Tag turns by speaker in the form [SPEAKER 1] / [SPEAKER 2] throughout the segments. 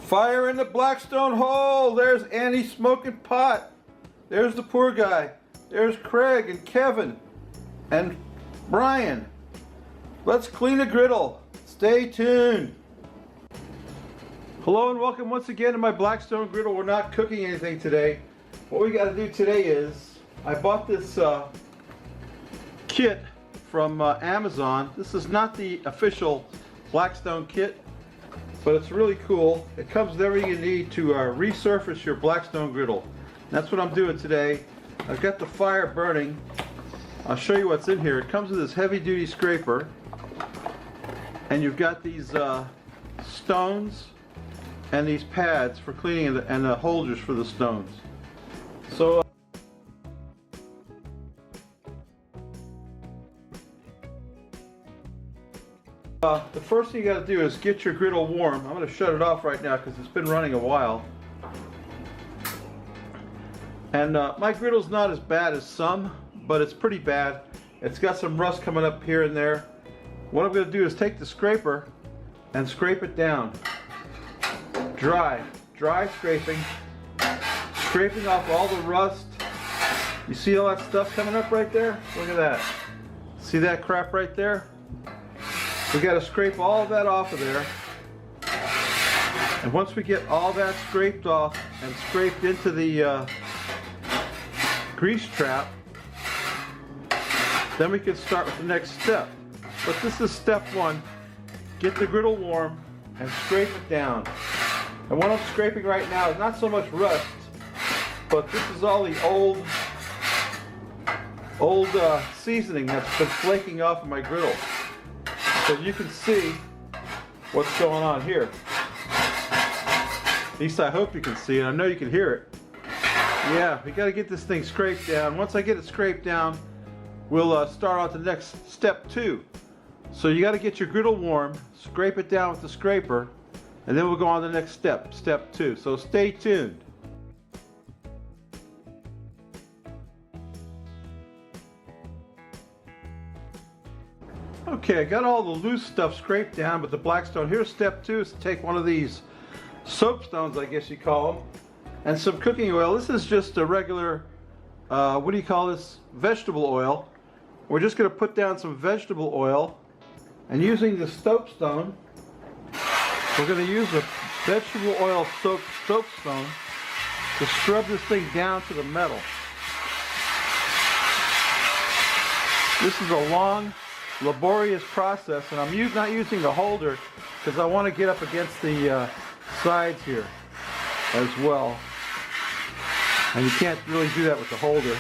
[SPEAKER 1] Fire in the Blackstone hole. There's Annie smoking pot. There's the poor guy. There's Craig and Kevin and Brian. Let's clean the griddle. Stay tuned. Hello and welcome once again to my Blackstone Griddle. We're not cooking anything today. What we got to do today is, I bought this kit from Amazon. This is not the official Blackstone kit, but it's really cool. It comes with everything you need to resurface your Blackstone griddle. And that's what I'm doing today. I've got the fire burning. I'll show you what's in here. It comes with this heavy-duty scraper, and you've got these stones and these pads for cleaning and the holders for the stones. So the first thing you got to do is get your griddle warm. I'm going to shut it off right now because it's been running a while. And my griddle's not as bad as some, but it's pretty bad. It's got some rust coming up here and there. What I'm going to do is take the scraper and scrape it down. Dry scraping. Scraping off all the rust. You see all that stuff coming up right there? Look at that. See that crap right there? We got to scrape all of that off of there. And once we get all that scraped off and scraped into the grease trap, then we can start with the next step. But this is step one. Get the griddle warm and scrape it down. And what I'm scraping right now is not so much rust, but this is all the old seasoning that's been flaking off of my griddle. So you can see what's going on here. At least I hope you can see it. I know you can hear it. Yeah, we got to get this thing scraped down. Once I get it scraped down, we'll start on to the next step two. So you got to get your griddle warm, scrape it down with the scraper, and then we'll go on to the next step, step two. So stay tuned. Okay, I got all the loose stuff scraped down with the Blackstone. Here's step two, is to take one of these soapstones, I guess you call them, and some cooking oil. This is just a regular, what do you call this? Vegetable oil. We're just going to put down some vegetable oil, and using the soapstone, we're going to use a vegetable oil soapstone to scrub this thing down to the metal. This is a long, laborious process, and I'm not using the holder because I want to get up against the sides here as well. And you can't really do that with the holder.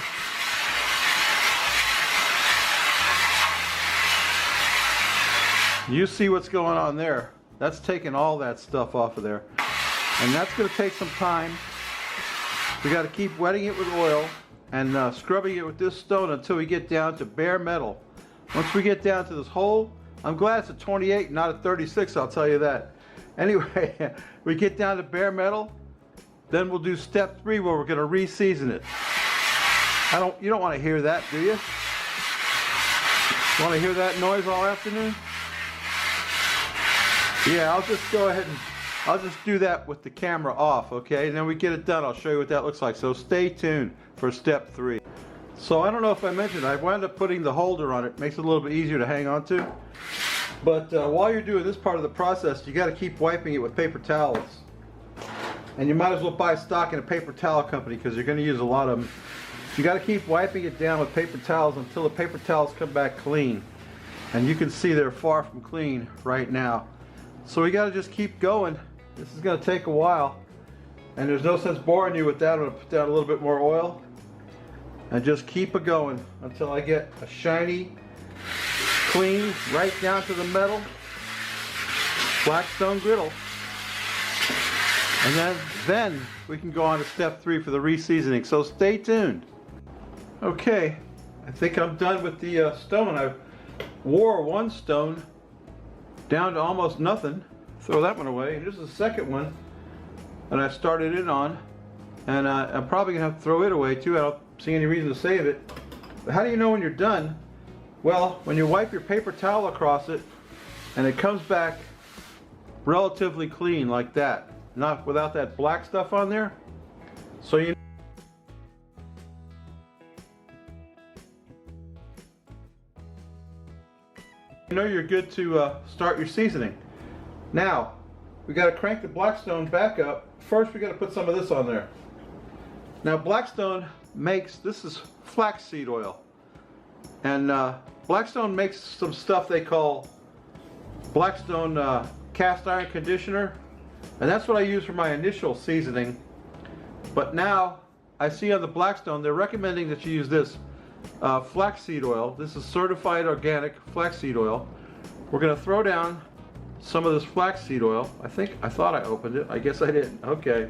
[SPEAKER 1] You see what's going on there. That's taking all that stuff off of there. And that's going to take some time. We got to keep wetting it with oil and scrubbing it with this stone until we get down to bare metal. Once we get down to this hole, I'm glad it's a 28 not a 36, I'll tell you that. Anyway, we get down to bare metal, then we'll do step three where we're going to reseason it. You don't want to hear that, do you? Want to hear that noise all afternoon? Yeah, I'll just go ahead and I'll just do that with the camera off, okay? And then we get it done, I'll show you what that looks like. So stay tuned for step three. So I don't know if I mentioned, I wound up putting the holder on it. Makes it a little bit easier to hang on to. But while you're doing this part of the process, you got to keep wiping it with paper towels. And you might as well buy stock in a paper towel company because you're going to use a lot of them. You got to keep wiping it down with paper towels until the paper towels come back clean. And you can see they're far from clean right now. So we got to just keep going. This is going to take a while. And there's no sense boring you with that. I'm going to put down a little bit more oil. And just keep it going until I get a shiny, clean, right down to the metal Blackstone griddle. And then we can go on to step three for the reseasoning. So stay tuned. Okay, I think I'm done with the stone. I wore one stone down to almost nothing. Throw that one away. Here's the second one that I started in on. And I'm probably going to have to throw it away too. I don't see any reason to save it. But how do you know when you're done? Well, when you wipe your paper towel across it and it comes back relatively clean like that. not without that black stuff on there. So you know you're good to start your seasoning. Now, we got to crank the Blackstone back up. First, we got to put some of this on there. Now, Blackstone makes, this is flaxseed oil. And Blackstone makes some stuff they call Blackstone cast iron conditioner. And that's what I use for my initial seasoning. But now, I see on the Blackstone, they're recommending that you use this flaxseed oil. This is certified organic flaxseed oil. We're going to throw down some of this flaxseed oil. I thought I opened it. I guess I didn't. Okay.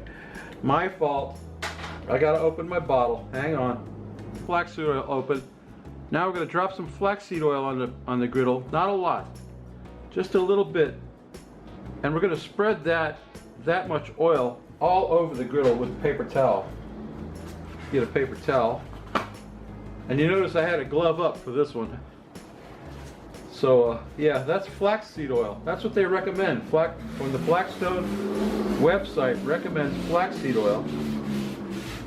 [SPEAKER 1] My fault. I got to open my bottle. Hang on. Flaxseed oil open. Now we're going to drop some flaxseed oil on the griddle. Not a lot. Just a little bit. And we're going to spread that much oil all over the griddle with a paper towel. Get a paper towel. And you notice I had a glove up for this one. So yeah, that's flaxseed oil. That's what they recommend. When the Blackstone website recommends flaxseed oil,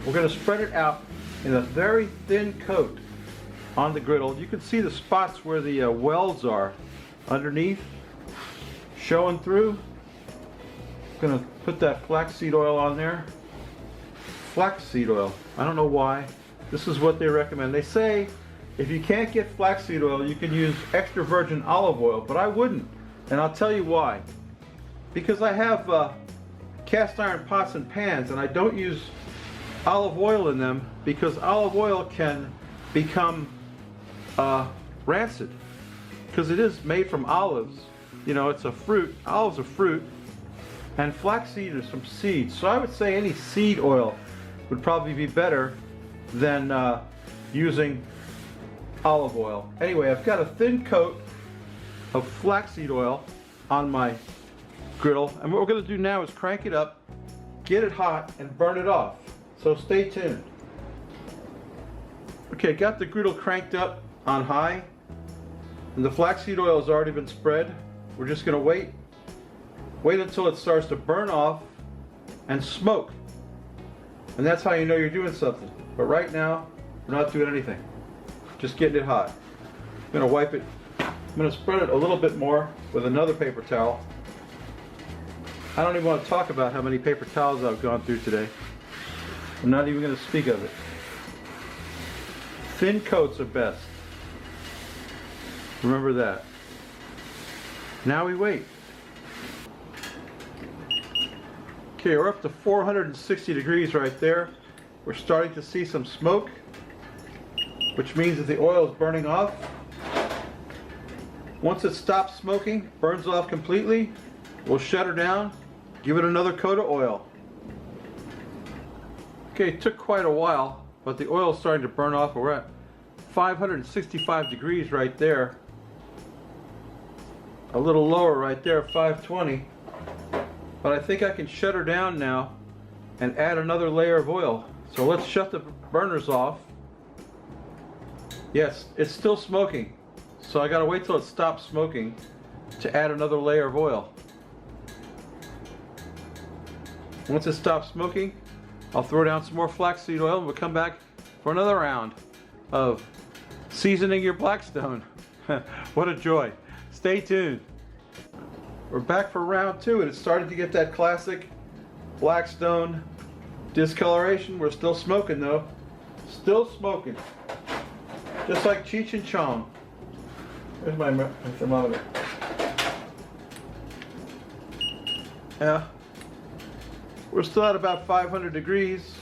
[SPEAKER 1] we're going to spread it out in a very thin coat on the griddle. You can see the spots where the welds are underneath, showing through. Going to put that flaxseed oil on there. Flaxseed oil. I don't know why. This is what they recommend. They say if you can't get flaxseed oil, you can use extra virgin olive oil, but I wouldn't. And I'll tell you why. Because I have cast iron pots and pans, and I don't use olive oil in them because olive oil can become rancid. Because it is made from olives. You know, it's a fruit. Olives are fruit. And flaxseed is from seeds. So I would say any seed oil would probably be better than using olive oil. Anyway, I've got a thin coat of flaxseed oil on my griddle, and what we're going to do now is crank it up, get it hot, and burn it off. So stay tuned. Okay, got the griddle cranked up on high, and the flaxseed oil has already been spread. We're just going to wait until it starts to burn off and smoke. And that's how you know you're doing something. But right now, we're not doing anything. Just getting it hot. I'm going to wipe it. I'm going to spread it a little bit more with another paper towel. I don't even want to talk about how many paper towels I've gone through today. I'm not even going to speak of it. Thin coats are best. Remember that. Now we wait. Okay, we're up to 460 degrees right there. We're starting to see some smoke, which means that the oil is burning off. Once it stops smoking, burns off completely, we'll shut her down, give it another coat of oil. Okay, it took quite a while, but the oil is starting to burn off. We're at 565 degrees right there. A little lower right there, 520. But I think I can shut her down now and add another layer of oil. So let's shut the burners off. Yes, it's still smoking. So I gotta wait till it stops smoking to add another layer of oil. Once it stops smoking, I'll throw down some more flaxseed oil and we'll come back for another round of seasoning your Blackstone. What a joy. Stay tuned. We're back for round two, and it's starting to get that classic Blackstone discoloration. We're still smoking though. Still smoking. Just like Cheech and Chong. There's my thermometer. Yeah. We're still at about 500 degrees.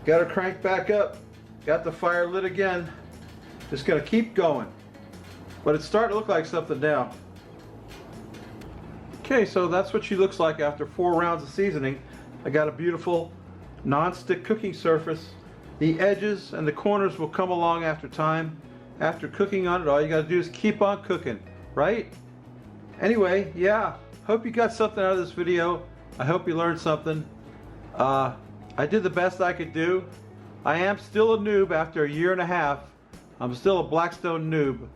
[SPEAKER 1] Got her cranked back up. Got the fire lit again. Just gonna keep going. But it's starting to look like something now. Okay, so that's what she looks like after 4 rounds of seasoning. I got a beautiful non-stick cooking surface. The edges and the corners will come along after time. After cooking on it, all you gotta do is keep on cooking, right? Anyway, yeah, hope you got something out of this video. I hope you learned something. I did the best I could do. I am still a noob after a year and a half. I'm still a Blackstone noob.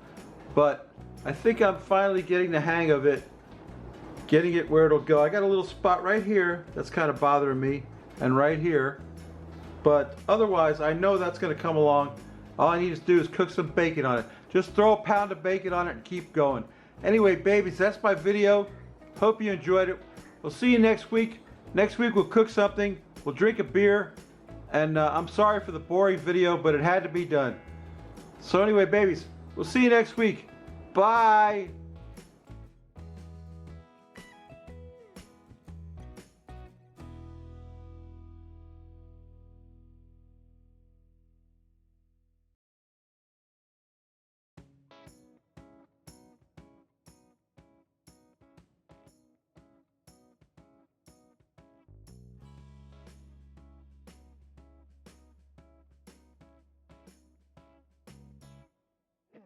[SPEAKER 1] But I think I'm finally getting the hang of it. getting it where it'll go. I got a little spot right here that's kind of bothering me, and right here. But otherwise, I know that's going to come along. All I need to do is cook some bacon on it. Just throw a pound of bacon on it and keep going. Anyway, babies, that's my video. Hope you enjoyed it. We'll see you next week. Next week we'll cook something. We'll drink a beer. And I'm sorry for the boring video, but it had to be done. So anyway, babies, we'll see you next week. Bye.